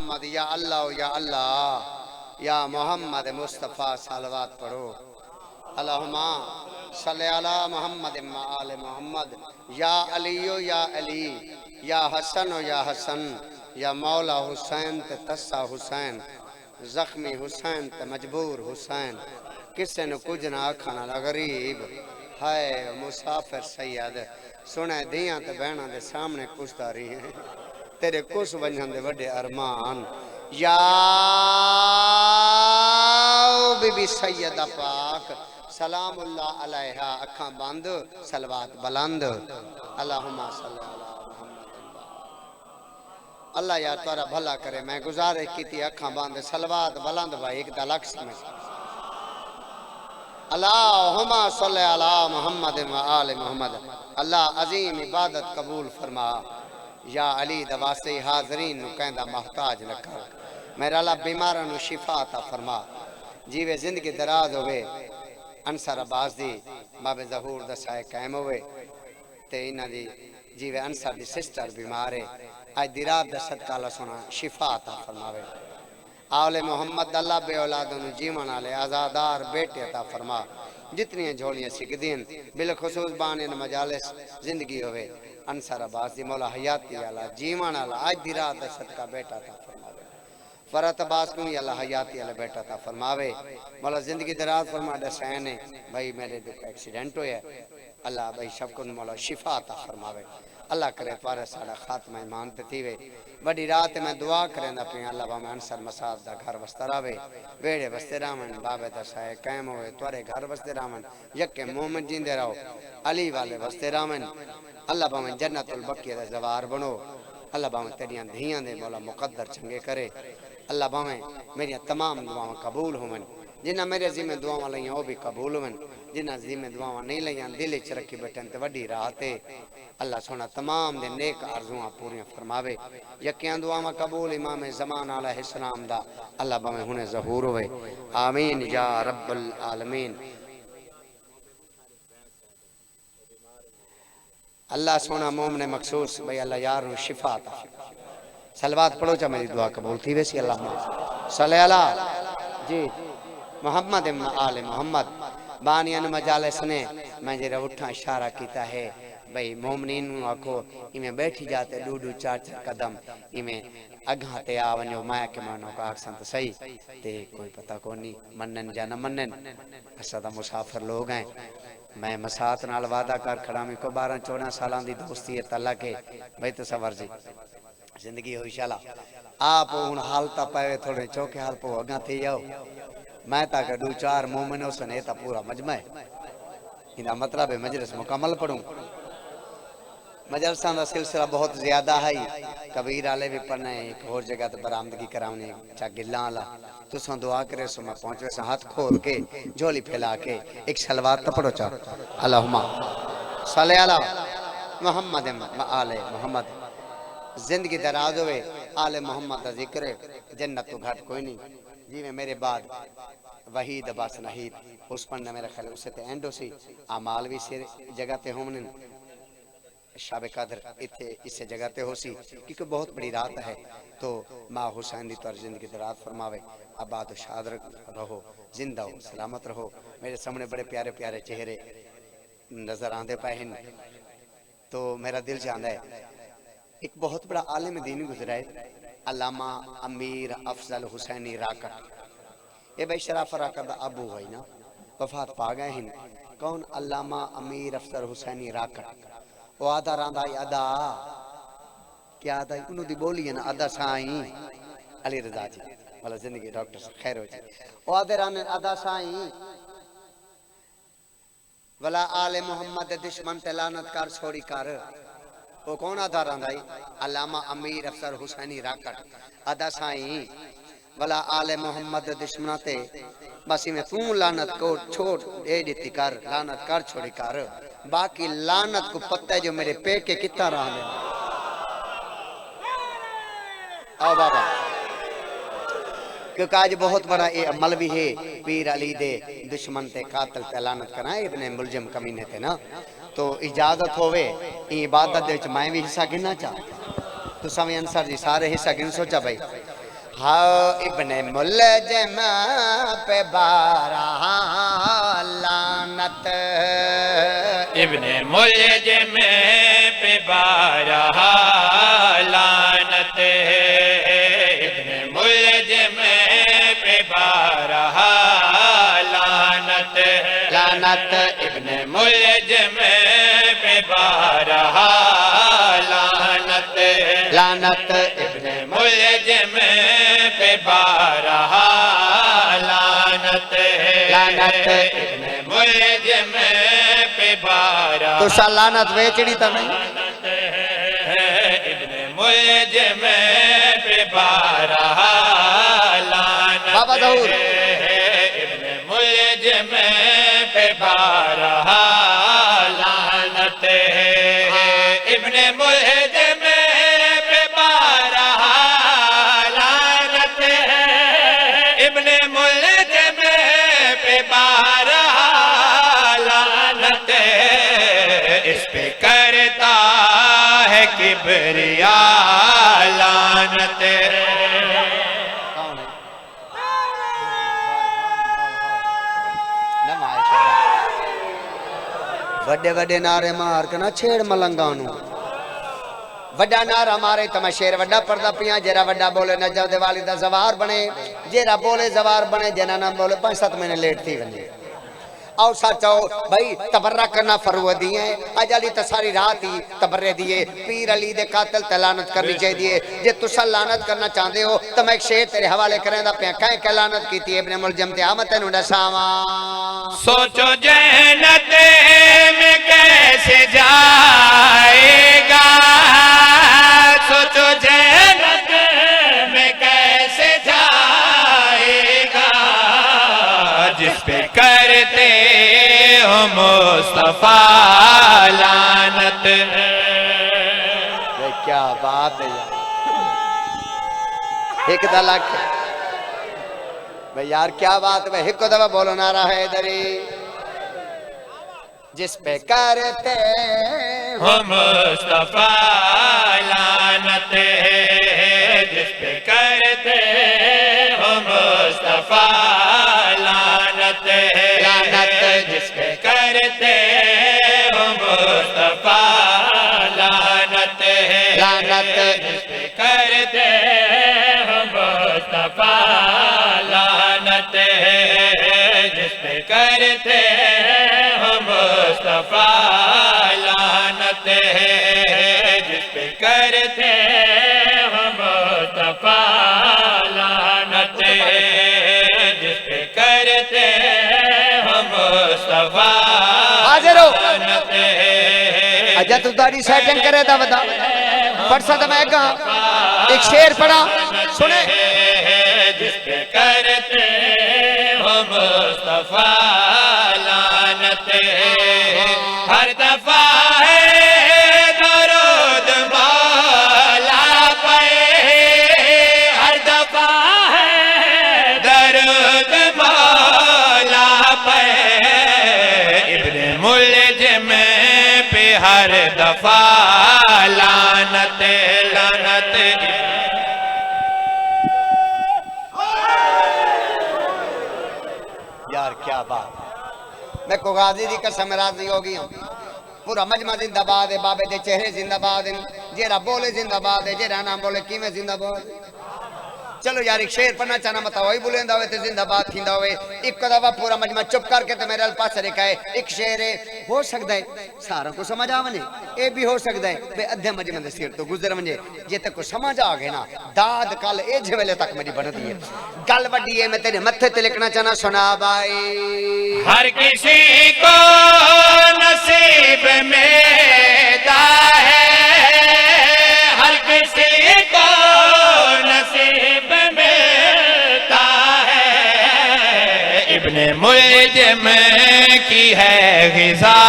محمد یا اللہ یا محمد مصطفیٰ صلوات پڑھو اللہم صلی علی محمد آل محمد یا علی یا حسن یا مولا حسین تے تسا حسین زخمی حسین تے مجبور حسین کسے نو کچھ نہ آکھانا غریب ہائے مسافر سید سنے دیاں تے بہناں دے سامنے کشداری ہیں تیرے کس ونجھن دے وڈے ارمان یا بی بی سیدہ پاک سلام اللہ علیہا اکھاں بند صلوات بلند اللہم صلی اللہ محمد اللہ یا تورا بھلا کرے میں گزارے کیتی اکھاں بند صلوات بلند بھائی ایک دلک سمجھ اللہم صلی اللہ محمد و آل محمد اللہ عظیم عبادت قبول فرما یا علی دواستے حاضرین نو کہندہ محتاج نہ کر میرا اللہ بیمارہ نو شفا عطا فرما جیوے زندگی دراز ہوئے انصر عباس دی باب ظہور دسائے قائم ہوئے تے انہ دی جیوے انصر دی سسٹر بیمارے آج دی رات دا صدقہ اللہ سنا شفا عطا فرماوے آل محمد اللہ بے اولادوں جیون آلے آزادار بیٹے عطا فرما جتنی جھولیاں سکھ دین بالخصوص بانین مجالس زندگی ہوئے انصر عباس دی مولا حیاتی اللہ جیون اللہ آج دی رات دا صدقہ بیٹا عطا فرماوے فرات عباس کو ہی اللہ حیاتی اللہ بیٹا عطا فرماوے مولا زندگی دراز فرما دسینے بھائی میرے دکھ ایکسیڈنٹ ہوئے اللہ بھائی شب کو مولا شفا عطا فرماوے اللہ کرے پارے ساڑا خاتمہ ایمان پہ تھیوے بڑی رات میں دعا کریں دا پہ اللہ با میں انصر مساد دا گھر وستراوے ویڑے وستے رامن بابے دا سائے قائم ہوئے توارے گھر وستے رامن یکے مومن جیندے رہو علی والے وستے رامن اللہ با میں جنت البقیہ دا زوار بنو اللہ با میں تیریاں دھیاں دے مولا مقدر چنگے کرے اللہ با میں میری تمام دعاوں قبول ہومن جنہ میرے ذمہ دعاوں لئیں وہ بھی قبول ہومن جنہ ذمہ دعاوں نہیں لئیں دل چرکی بیٹھن تے وڈی راتے اللہ سونا تمام دے نیک عرضوਆਂ پوریاں فرماوے یکیاں دعاواں قبول امام زمان علیہ السلام دا اللہ با میں ہنے ظہور ہوئے آمین یا رب العالمین اللہ سونا مومن مخصوص بھئی اللہ یاروں شفا عطا صلوات پڑھو چا میری دعا قبول تھی ویسی اللہ صلی اللہ جی محمد آل محمد بانیان مجالس نے میں جرہ اٹھا اشارہ کیتا ہے بھئی مومنین آکھو ایمیں بیٹھی جاتے ڈوڈو چار قدم ایمیں اگھاں تے آونیو مایا کے مانو کا آکسان تو صحیح تے کوئی پتہ کو نہیں منن یا نہ منن اسدہ مسافر لوگ ہیں میں مساعت نال وعدہ کر کھڑا میں کو 12-14 سالان دی دوستی ہے تلہ کے بھئی تصور جی زندگی ہوئی شالا آپ ان حالتا پہوے تھوڑے چوکے حال پہ اگاں تھے جاؤ میں تاکہ 2-4 مومنوں سے نیتا پورا مجمع ہے انہا مطلب ہے مجلس مکمل پڑھوں مجلسان دا سلسلہ بہت زیادہ ہے کبیر آلے بھی پڑھنا ہے ایک اور جگہ تو برآمدگی کراؤنے چاہ گلان اللہ تو سن دعا کرے سو میں پہنچ ویسا ہاتھ کھول کے جھولی پھیلا کے ایک سلوات تا پڑھو چاہ اللہم صلی اللہ محمد آل محمد زندگی دراز ہوئے آل محمد دا ذکر جنت تو گھٹ کوئی نہیں جی میں میرے بعد وحید عباس نحید اس پڑھنا میرا خیال اسے تے اینڈو سی آمال بھی سے جگہ تے ہومنن شاب قدر اس سے جگہ تے ہو سی کیونکہ بہت بڑی رات ہے تو ماں حسین دی طور زندگی درات فرماوے آباد و شاد رہو زندہ ہو سلامت رہو میرے سامنے بڑے پیارے پیارے چہرے نظر آندے پہن تو میرا دل چاہتا ہے ایک بہت بڑا عالم دینی گزرا ہے علامہ امیر افضل حسینی راکٹ یہ بھائی شراف راکٹ دا ابو ہوئی نا وفات پا گئے ہیں کون علامہ امیر افضل حسینی راکٹ وہ آدھا راندائی ادا کیا آدھائی انہوں دی بولی ہے نا ادا سائیں علی رضا جی والا زندگی ڈاکٹر سے خیر ہو جائے وہ آدھے راندائی ادا سائیں ولا آل محمد دشمن تلانت کار چھوڑی کار وہ کون آدھا راندائی علامہ امیر افضل حسینی راکٹ ادا سائیں ولا آل محمد دشمنہ تے بس میں توں لانت کو چھوڑ دے دیتی کر لانت کر چھوڑی کر باقی لانت کو پتہ ہے جو میرے پیٹ کے کتا رہا لے آؤ بابا کیونکہ آج بہت بڑا یہ عمل بھی ہے پیر علی دے دشمن تے قاتل تے لانت کرنا ہے ابن ملجم کمینے تے نا تو اجازت ہوئے این عبادت دے میں بھی حصہ گننا چاہ تو سویں انصر جی سارے حصہ گن سوچا بھائی ہاں ابن ملجم پہ بارہ لعنت، ابن ملجم پہ بارہ لعنت، ابن ملجم پہ بارہ لعنت، لعنت ابن ملجم پہ بارہ لعنت، لعنت ابن ملجم پہ بارہ لعنت، لعنت ابن ملجم پہ بارہ تو شاہ لعنت ویچنی تا نہیں ابن ملجم پہ بارہ لعنت، بابا ظہور ابن ملجم پہ بارہ لعنت، ابن ملجم پہ بارہ لعنت، ابن ملجم پہ بارہ لعنت، اس پہ کرتا ہے کبریا لعنت، کون ہے نمائش وڈے وڈے نعرے مار کے نہ چھیڑ ملنگانو، وڈا نعرہ مارے تو میں شیر وڈا پردہ پیاں، جیرا وڈا بولے نجو دے والدہ زوار بنے، جیرا بولے زوار بنے، جینا نہ بولے 5-7 مہینے لیٹ تھی ونجے او سچو بھائی تبرہ کرنا فرو دیئے، آج علی تا ساری رات ہی تبرہ دیئے، پیر علی دے قاتل تے لعنت کرنی چاہیے دیئے، جے تسا لعنت کرنا چاہتے ہو تو میں ایک شیر تیرے حوالے کریں دا پیاں کہیں کہ لعنت کی تھی ابن ملجم تے آمد تینوں ڈا سامان سوچو جنت میں کیسے جائے گا، سوچو جنت میں کیسے جائے گا، جس پہ کرتے ہو مصطفیٰ لعنت، کیا بات ہے یار ایک دلک بھئی یار کیا بات ہے ایک دفعہ بولو نعرہ حیدری جس پہ کرتے ہو مصطفیٰ لعنت، جس پہ کرتے ہو مصطفیٰ لعنت، لعنت جس پہ کرتے ہو مصطفیٰ لعنت، لعنت جس پہ کرتے ہو مصطفیٰ لعنت، جس پہ کرتے ہو مصطفیٰ لعنت، جس پہ کرتے ہو مصطفیٰ لعنت، جس پہ کرتے ہو مصطفیٰ حاضر ہو لعنت، اجا تو داڑھی سیٹنگ کرے دا بدا پڑھسا تو میں کہا ایک شیر پڑھا سنے جس پہ کرتے ہو مصطفیٰ لعنت، ہر دفعہ ہے درود مولا پہ، ہر دفعہ ہے درود مولا پہ، ابن ملجم پہ ہر دفعہ لعنت، لعنت، یار کیا بات میں کو غازی دی قسم راضی ہو گئی ہوں پورا مجمع زندہ باد ہے بابے دے چہرے زندہ باد ہیں جیرا بولے زندہ باد ہے جیرا نام بولے کیویں زندہ باد ہے چلو یار ایک شیر پڑھنا چاہنا متا ہوئی بولیں دا ہوئے تے زندہ باد تھیندا ہوئے ایک دفعہ پورا مجمع چپ کر کے تے میرے الپاس رکھا ہے ایک شیر ہے ہو سکتا ہے سارا کو سمجھ آونے اے بھی ہو سکتا ہے بے ادھے مجمع دے سیر تو گزر منجے جے تے کو سمجھ آ گئے نا داد کل اے جویلے تک میری بڑھ دی ہے گل وڈی ہے میں تیرے متھے تے لکھنا چاہنا سنا بائی ہر کسی کو نصیب ملتا ہے، ہر کسی کو نصیب ملتا ہے، ابن ملجم کی ہے غذا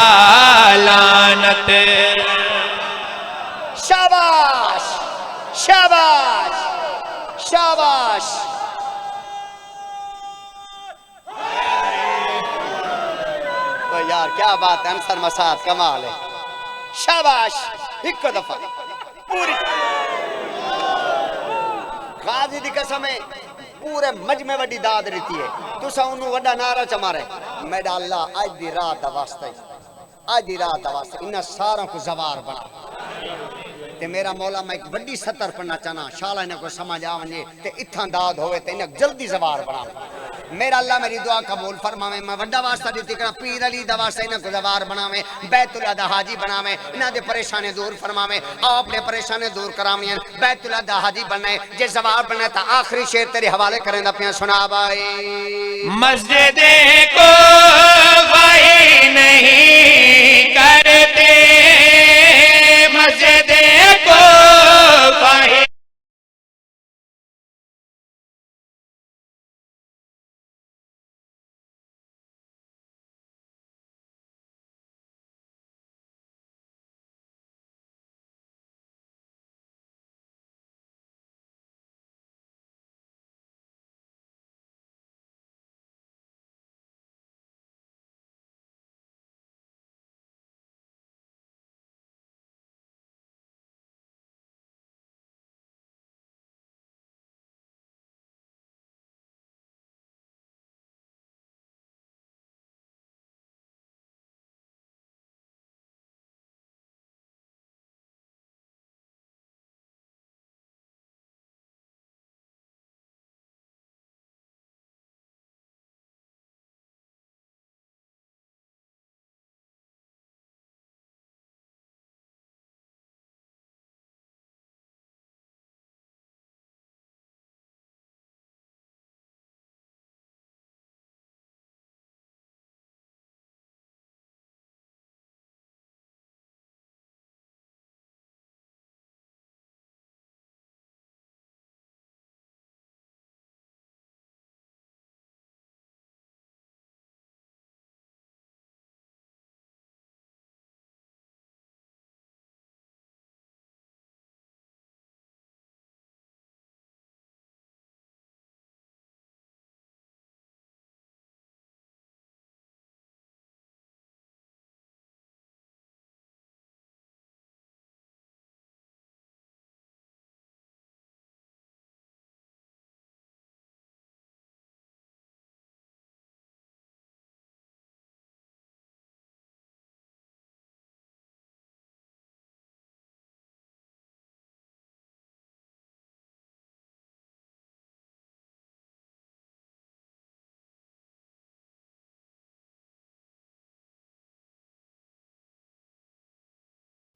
لعنت، شاباش شاباش شاباش یار کیا بات ہے انصر مساعد کمال ہے شاباش ایک دفعہ پوری قاضی دی قسم ہے پورے مجمع وڈی داد رہتی ہے تو سا انہوں وڈا نعرہ چمارے میڈا اللہ آج دی رات دا واسطہ آج دی رات دا واسطہ انہاں ساروں کو زوار بنا تے میرا مولا میں ایک وڈی سطر پڑھنا چاہنا شالا انہیں کو سمجھ آونجے تے اتھاں داد ہوئے تے انہیں جلدی زوار بنا میرا اللہ میری دعا قبول فرماویں میں وڈا واسطہ دیتی کرنا پیر علی دا واسطہ انہیں کو زوار بناویں بیت اللہ دا حاجی بناویں انہیں دے پریشانے دور فرماویں آپ نے پریشانے دور کراویں بیت اللہ دا حاجی بنائے جے زوار بنائے تا آخری شیر تیرے حوالے کریں دا پیاں سنا بائی مسجد کو وہی نہیں کرتے مسجد کو وہی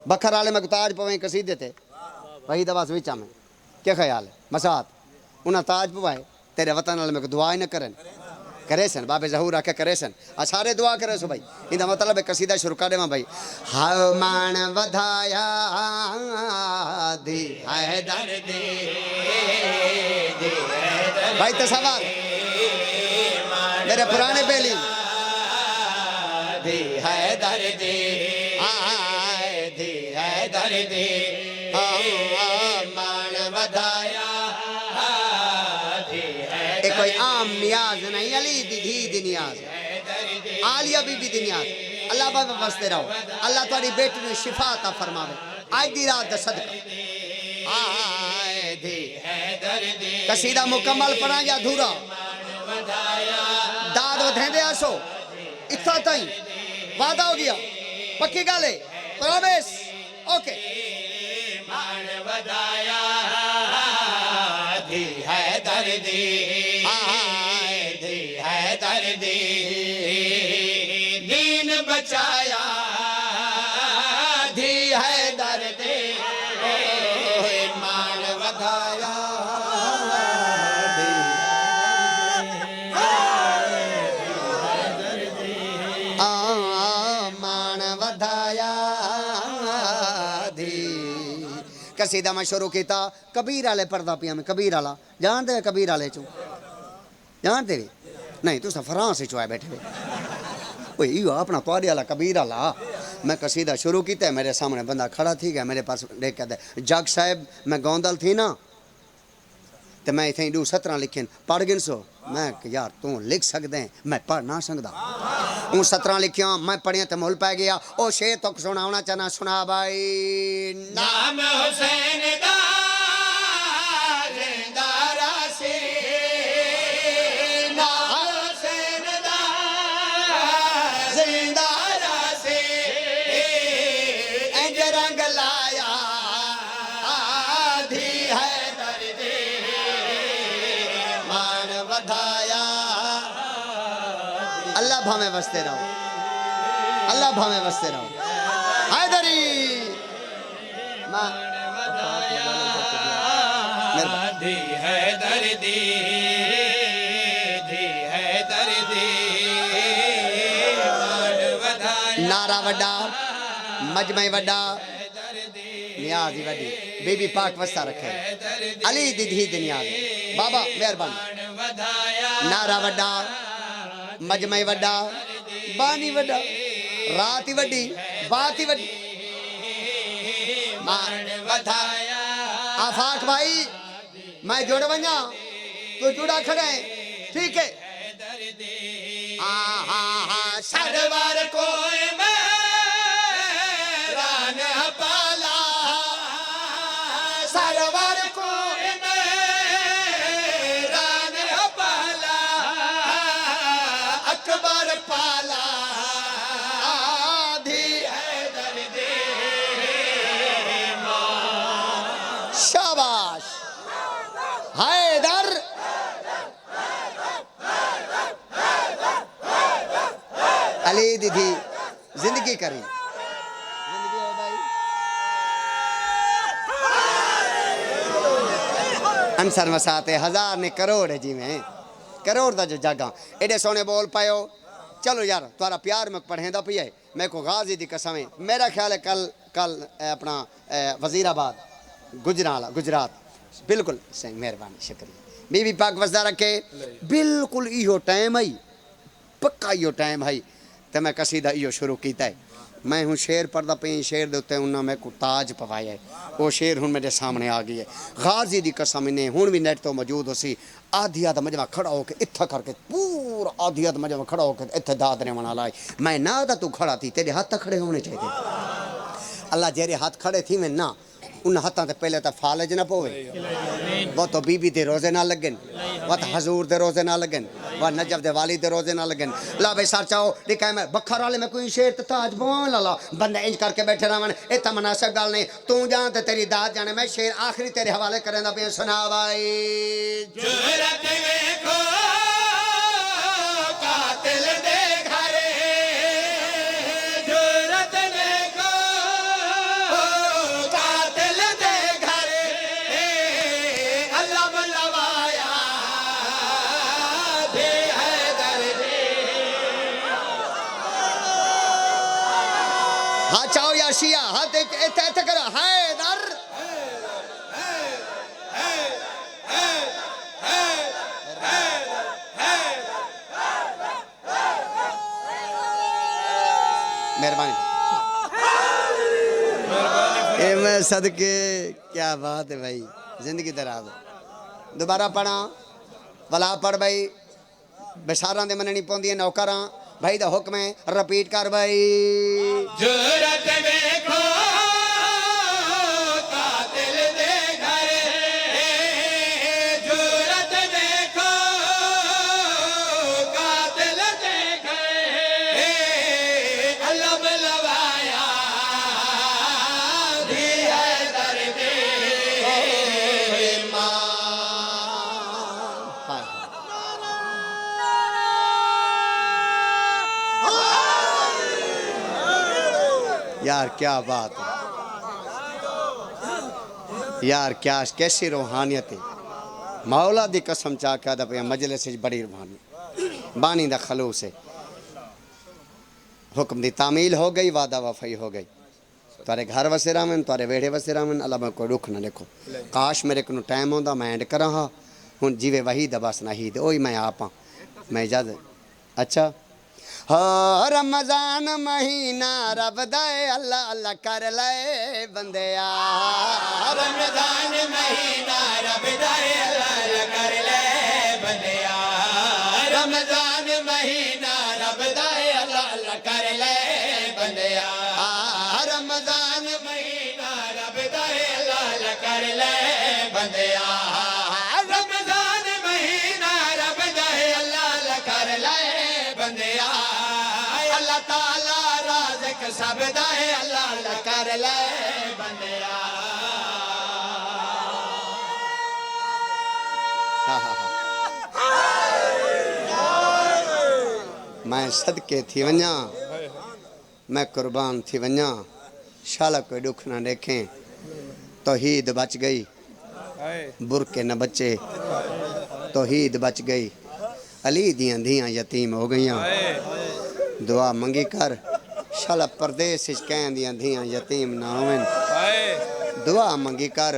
بکھر والے میں تاج پویں قصیدے تھے وہی دوا سویچا میں کیا خیال ہے مسات انہاں تاج پوائے تیرے وطن والے میں دعا ہی نہ کرن کرے سن بابے ظہور آکے کرے سن سارے دعا کرے سو بھائی اندھا مطلب ہے قصیدہ شروع کر دے ماں بھائی ہاں مان ودھایا دی حیدر دے بھائی تصور میرے پرانے بیلی دی حیدر دے دی حیدر دے مان ودھایا ایک کوئی عام نیاز نہیں علی دی دھی دی نیاز عالیہ بی بی دی نیاز اللہ بابا بستے رہو اللہ تاری بیٹی نے شفا عطا فرماوے آج دی رات دا صدقہ آئے دی قصیدہ مکمل پڑھا یا دھورا داد ودھیں دے آسو اتھا تائیں وعدہ ہو گیا پکی گالے پرومیس اوکے مان ودھایا دی حیدر دی آئے دی حیدر دی دین بچایا دی حیدر دی مان ودھایا قصیدہ میں شروع کیتا کبیر آلے پردہ پیا میں کبیر آلا جان دے کبیر آلے چوں جان دے نہیں تو فرانس سے چوائے بیٹھے اوہ ایو اپنا تواری آلا کبیر آلا میں قصیدہ شروع کیتا ہے میرے سامنے بندہ کھڑا تھی گیا میرے پاس دیکھ کہتا ہے جگ صاحب میں گوندل تھی نا تو میں اتھیں دو 17 لکھیں پڑھ گن سو میں کہ یار تو لکھ سکتے ہیں میں پڑھ نہ سکتا ان 17 لکھیاں میں پڑھیاں تو مول پہ گیا او شیر تو سناونا چاہنا سنا بھائی نام حسین دا زندہ اللہ بھامے وستے رہو اللہ بھامے وستے رہو حیدری دی ہے دردی دی ہے دردی نعرہ وڈا مجمع وڈا نیازی وڈی بی بی پاک وسطہ رکھے علی دی دھی دی نیاز بابا مہربان نعرہ وڈا مجمع وڈا بانی وڈا راتی وڈی باتی وڈی آفاق بھائی میں جوڑ ونجا تو جوڑا کھڑے ٹھیک ہے سرور کوئی میران پالا سرور کوئی میران پالا اکبر پالا آدھی شاباش حیدر علی دی تھی زندگی کری زندگی ہو بھائی انسر مساتے ہزار نے کروڑ ہے جی میں کروڑ دا جو جاگاں ایڈے سونے بول پائے ہو چلو یار تمہارا پیار میں پڑھیں دا پی ہے میں کو غازی دی قسم ہے میرا خیال ہے کل اپنا وزیر آباد گجرات بالکل سنگ مہربانی شکریہ بی بی پاک وسدہ رکھے بالکل ایہو ٹائم ہے پکا ایہو ٹائم ہے تو میں قصیدہ ایہو شروع کیتا ہے میں ہوں شیر پڑھدا پئی شیر دے اوتے انہاں میں کو تاج پوایا ہے وہ شیر ہن میرے سامنے آ گئی ہے غازی دی قسم نے ہن بھی نیٹ تو موجود ہو سی آدھی آدھ مجمع کھڑا ہو کے اتھا کر کے پورا آدھی آدھ مجمع کھڑا ہو کے اتھے دادنے والا لائے میں نہ دا تو کھڑا تھی تیرے ہاتھ کھڑے ہونے چاہیے اللہ جیرے ہاتھ کھڑے تھی میں نہ ان ہاتھاں تے پہلے تا فالج نہ پوے وہ تو بی بی دے روزے نہ لگن وہ تو حضور دے روزے نہ لگن وہ نجف دے والی دے روزے نہ لگن لا بھائی سار چاہو لکھا میں بکھر والے میں کوئی شیر تے تاج بوان لالا بندے انج کر کے بیٹھے رہن ایتا مناسب گل نہیں تو جان تے تیری داد جانے میں شیر آخری تیرے حوالے کریں دا پہ سنا بھائی جرت دیکھو قاتل دے گھرے جرت دیکھو قاتل دے گھرے علم لوایا دے حیدر دے ہاں چاہو یا شیعہ ہاں ایتے کرو حیدر مہربانی اے میں صدقے کیا بات ہے بھائی زندگی دراز دوبارہ پڑھا ولا پڑھ بھائی بشاراں دے مننی پوندی ہے نوکراں بھائی دا حکم ہے رپیٹ کر بھائی جرت دیکھو قاتل دے گھرے جرت دیکھو قاتل دے گھرے علم لوایا دی حیدر دے یار کیا بات ہے یار کیا کیسی روحانیت ہے مولا دی قسم چاہ کے دا پہ مجلس بڑی روحانی بانی دا خلوص ہے حکم دی تعمیل ہو گئی وعدہ وفائی ہو گئی تارے گھر وسے رامن تارے ویڑے وسے رامن اللہ میں کوئی رکھ نہ لکھو کاش میرے کنو ٹائم ہوندا میں اینڈ کراں ہاں ہن جیوے وحید بس نہیں دے اوہی میں آپ ہاں میں اجازت اچھا ہاں رمضان مہینہ رب دے اللہ اللہ کر لے بندیا رمضان مہینہ رب دے اللہ کر لے بندیا رمضان مہینہ رب دے اللہ کر لے بندیا رمضان مہینہ رب دے اللہ کر لے بندیا رمضان مہینہ رب دے اللہ کر لے بندیا اللہ تعالی رازق سب دے اللہ کر لے بندیا میں صدقے تھی ونجا میں قربان تھی ونجا شالا کوئی دکھ نہ دیکھیں توحید بچ گئی برکے نہ بچے توحید بچ گئی علی دیاں دھیاں یتیم ہو گئیاں دعا منگی کر شالا پردیس کہیں دیاں دھیاں یتیم نہ ہوئن دعا منگی کر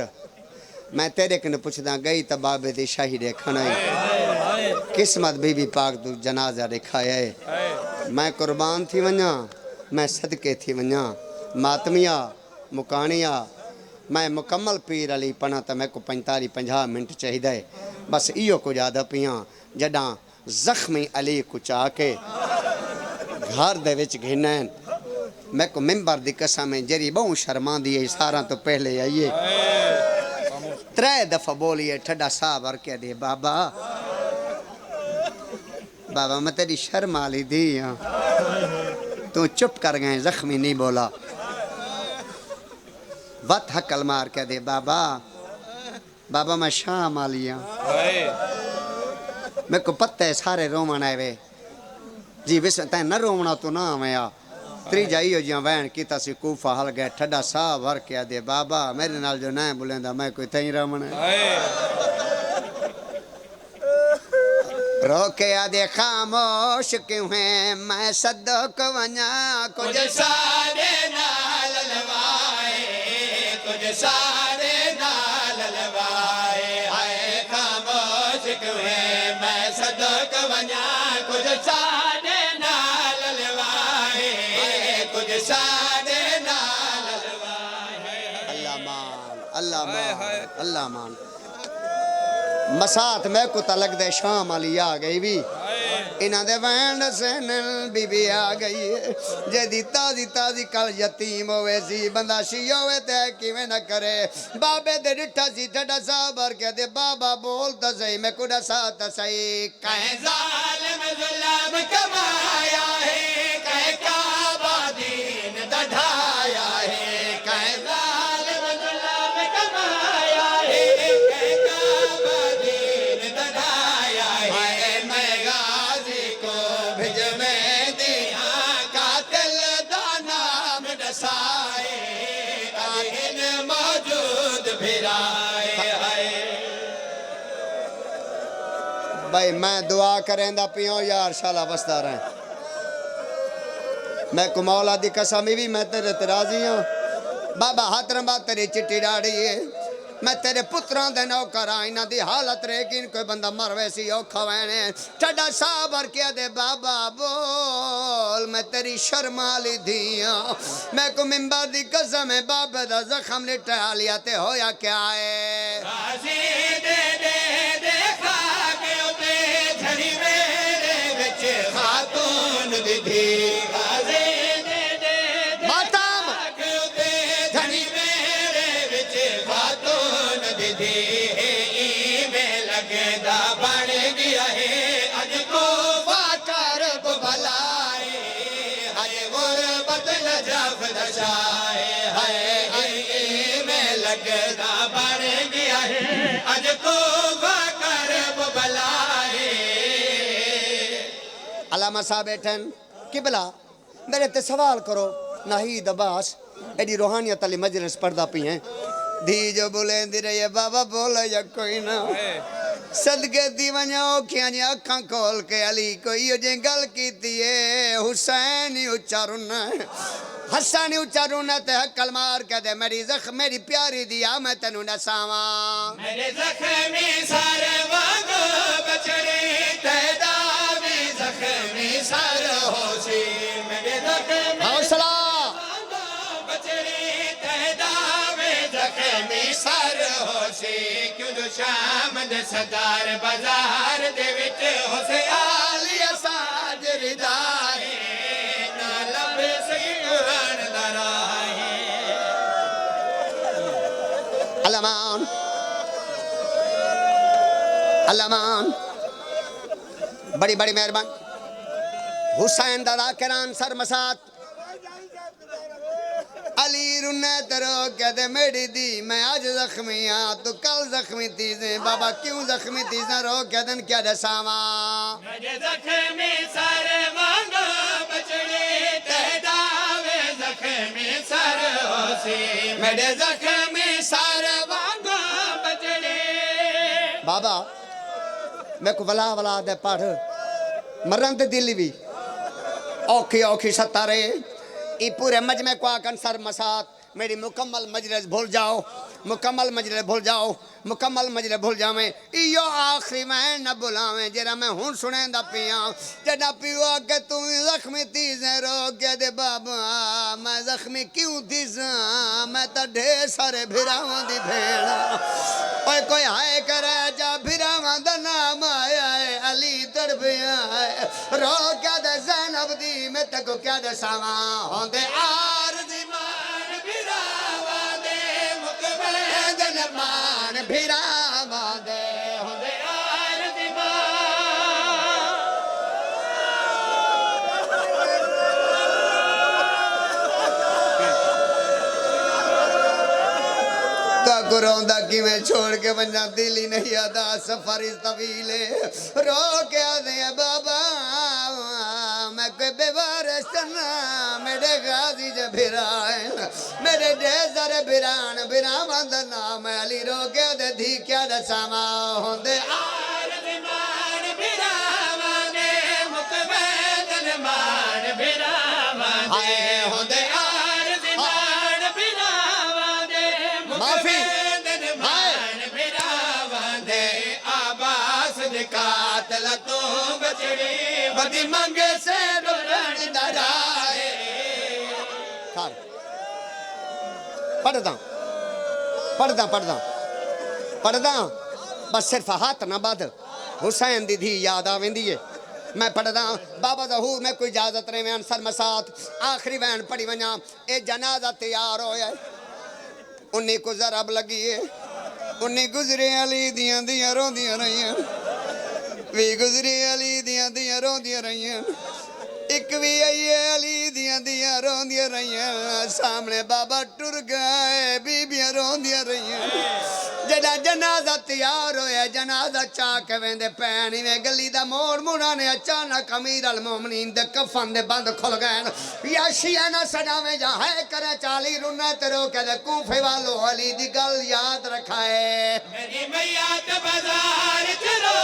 میں تیرے کنے پوچھدا گئی تا بابے دی شاہی دیکھنا ہے قسمت بی بی پاک تو جنازہ دکھایا ہے میں قربان تھی ونجا میں صدقے تھی ونجا ماتمیا مکانیا میں مکمل پیر علی پڑھا تا میں کو 45-50 منٹ چاہیے ہے بس ایو کو زیادہ پیاں جڈاں زخمی علی کو چاہ کے گھر دے وچ گھنین میں کو ممبر دی قسم ہے جری بہوں شرمان دی ساراں تو پہلے آئیے 3 دفعہ بولیے ٹھڈا صاحب اور کہہ دے بابا بابا میں تیری شرم آلی دی ہاں تو چپ کر گئے زخمی نہیں بولا وقت حقل مار کہہ دے بابا بابا میں شام آلی ہاں میں کو پتہ ہے سارے رومن آئے وے جی بس تین نہ رومنا تو نہ میں آ تری جائیو جیاں وین کیتا سی کوفہ حل گئے ٹھڈا صاحب ور کیا دے بابا میرے نال جو نائیں بولیں دا میں کوئی تین رومن ہے روکے آدھے خاموش کیوں ہیں میں صدق ونیا کچھ سارے نال لوائے کچھ سارے نال لوائے ہائے خاموش کیوں ہے میں صدق ونیا کچھ سارے نال لوائے کچھ سارے نال لوائے اللہ مان اللہ مان اللہ مان مسات میں کو تلک دے شام علی آ گئی بھی انہاں دے وینڈ سینل بی بی آ گئی جے دی تازی کل یتیم ہوئے سی بندہ شی ہوئے تے کیویں نہ کرے بابے دے ڈٹھا سی ٹھڈا صابر کہہ دے بابا بولتا صحیح میں کڈا ساتھ صحیح کہیں ظالم ظلم کمایا ہے کہیں کعبہ دین دڑھایا ہے کہیں ظالم ظلم کمایا ہے کہیں کعبہ دین دڑھایا ہے میں غازی کو بھج میں دیا قاتل دا نام ڈسائے آہن موجود پھرائے بھائی میں دعا کریں دا پیوں یار شالا بستا رہیں میں کو مولا دی قسمی بھی میں تیرے ترازی ہوں بابا حترم با تیری چٹی ڈاڑی ہے میں تیرے پتران دے نوکر آئینا دی حالت ریکین کوئی بندہ مروے سی اوکھا وینے ٹھڈا صابر کیا دے بابا بول میں تیری شرمالی دیا میں کو ممبر دی قسم ہے بابا دا زخم لٹا لیا تے ہویا کیا ہے غازی دے دے دیکھا کہ اتے جھڑی میرے وچ خاتون دی تھی غازی دے دے ماتم کہ اتے جھڑی میرے وچ خاتون دی تھی میں لگے دا بڑھ گیا ہے اج کو واکر بلائے ہائے غربت نجف دشائے ہائے میں لگے دا بڑھ گیا ہے اج کو واکر بلائے علامہ صاحب بیٹھن قبلہ میرے تے سوال کرو ناہید عباس ایڈی روحانیت علی مجلس پڑھدا پی ہیں دھی جو بولیں دی رہی ہے بابا بولا یا کوئی نہ صدقے دی ونجاؤ کیا جی اکھاں کھول کے علی کوئی یہ جیں گل کیتی ہے حسین ہی اچارن حسن ہی اچارن تے حقل مار کے دے میری زخم میری پیاری دیا میں تینوں نساواں میرے زخمی سر وانگو بچڑی تیداوی زخمی سر ہوشی میرے زخمی حوصلہ وانگو بچڑی تیداوی زخمی سر ہوشی کیوں جو شام دے صدار بازار دے وچ ہوسے آلی ساج ردائے نہ لب سکی قرآن درائے علمان علمان بڑی بڑی مہربان حسین دادا کران سر مسات علی رونے ترو کہتے میری دی میں آج زخمی ہاں تو کل زخمی تیزیں بابا کیوں زخمی تیزیں رو کہتے کیا دساواں میرے زخمی سر وانگو بچڑی تہداوے زخمی سر ہوسی میرے زخمی سر وانگو بچڑی بابا میں کو ولا دے پڑھ مرن تے دلی بھی اوکھی ستارے ای پورے مجمع کو آکن سر مسات میری مکمل مجلس بھول جاؤ مکمل مجلس بھول جاؤ مکمل مجلس بھول جاویں ایو آخری میں نہ بلاویں جرا میں ہون سنیں دا پیاں جڑا پیوا کہ تم زخمی تیزیں رو کے دے بابا میں زخمی کیوں تیزاں میں تا ڈھیر سارے بھراواں دی بھیڑا اوے کوئی ہائے کرے جا بھراواں دا نام آیا ہے علی تڑپیاں ہے رو کیا دے زینب دی میں تکو کیا دے ساواں ہوندے عارضی مان بھراواں دے مکمل مان بھراواں دے ہوندے عارضی مان روندہ کی میں چھوڑ کے بنجا دل ہی نہیں آتا سفر طویل رو کے آدھے بابا میں کوئی بے وارثنا میرے غازی جو بھرائیں میرے ڈیزر بھران دا نام علی رو کے آدھے دھی کیا دساما ہوندے عارضی مان بھراواں دے مکمل مان بھراواں دے ہوندے عارضی مان بھراواں دے معافی قاتل تو بچڑی بدی منگے سے ڈرن ڈرائے پڑھدا بس صرف ہاتھ نہ بد حسین دی دھی یاد آویں ہے میں پڑھدا بابا ظہور میں کوئی اجازت نہیں میں انصر مسات آخری وین پڑھی ونجا اے جنازہ تیار ہویا ہے انہیں کو ضرب لگی ہے انہیں گزرے علی دیاں روندیاں رہیاں وی گزری علی دیاں روندیاں رہیاں ایک بھی آئیے علی دیاں روندیاں رہیاں سامنے بابا ٹر گئے بیبیاں روندیاں رہیاں جڑا جنازہ تیار ہویا جنازہ چاک ویندے پینی میں گلی دا موڑ مڑانے اچانک امیر المومنین دے کفن دے بند کھل گئے یا شیعہ سجا میں جا ہے کرے چالی رونے تیرو کہ دے کوفے والو علی دی گل یاد رکھائے میری میات بازار چلو